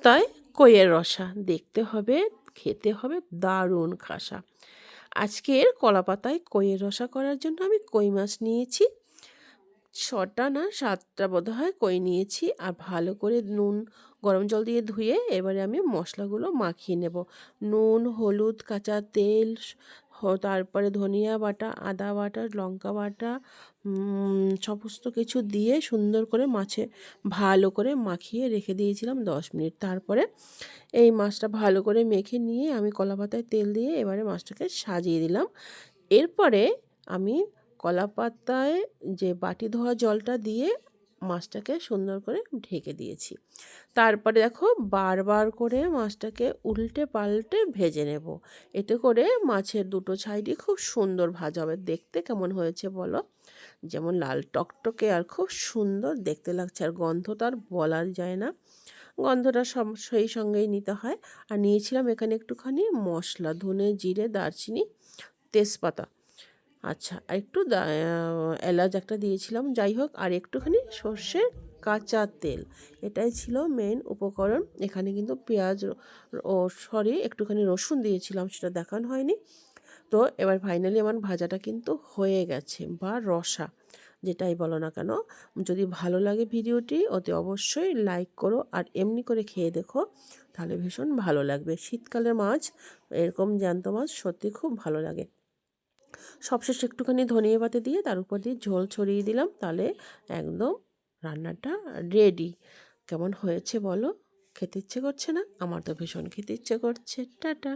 পাতায় কইয়ের রসা দেখতে হবে, খেতে হবে দারুণ খাসা। আজকের কলা পাতায় কইয়ের রসা করার জন্য আমি কই মাছ নিয়েছি, 6টা না 7টা বোধহয় কই নিয়েছি। আর ভালো করে নুন গরম জল দিয়ে ধুয়ে এবারে আমি মশলাগুলো মাখিয়ে নেব। নুন, হলুদ, কাঁচা তেল, তারপরে ধনিয়া বাটা, আদা বাটা, লঙ্কা বাটা, সমস্ত কিছু দিয়ে সুন্দর করে মাছে ভালো করে মাখিয়ে রেখে দিয়েছিলাম 10 মিনিট। তারপরে এই মাছটা ভালো করে মেখে নিয়ে আমি কলা পাতায় তেল দিয়ে এবারে মাছটাকে সাজিয়ে দিলাম। এরপরে আমি কলা পাতায় যে বাটি ধোয়া জলটা দিয়ে মাছটাকে সুন্দর করে ঢেকে দিয়েছি। তারপরে দেখো বারবার করে মাছটাকে উল্টে পাল্টে ভেজে নেব। এতে করে মাছের দুটো সাইডই খুব সুন্দর ভাজা হবে। দেখতে কেমন হয়েছে বলো? যেমন লাল টকটকে আর খুব সুন্দর দেখতে লাগছে, আর গন্ধ তো আর বলা যায় না। গন্ধটা সেই সঙ্গেই নিতে হয়। আর নিয়েছিলাম এখানে একটুখানি মশলা, ধনে, জিরে, দারচিনি, তেজপাতা, আচ্ছা আর একটু এলাচ একটা দিয়েছিলাম, যাই হোক, আর একটুখানি সর্ষের কাঁচা তেল। এটাই ছিল মেন উপকরণ। এখানে কিন্তু পেঁয়াজ ও একটুখানি রসুন দিয়েছিলাম, সেটা দেখানো হয়নি। তো এবার ফাইনালি আমার ভাজাটা কিন্তু হয়ে গেছে, বা রসা যেটাই বলো না কেন। যদি ভালো লাগে ভিডিওটি অতি অবশ্যই লাইক করো, আর এমনি করে খেয়ে দেখো, তাহলে ভীষণ ভালো লাগবে। শীতকালের মাছ, এরকম জ্যান্ত মাছ সত্যি খুব ভালো লাগে। সবশেষে একটুখানি ধনিয়া পাতা দিয়ে তার উপর দিয়ে ঝোল ছড়িয়ে দিলাম, তাহলে একদম রান্নাটা রেডি। কেমন হয়েছে বলো? খেতে ইচ্ছে করছে না? আমার তো ভীষণ খেতে ইচ্ছে করছে। টাটা।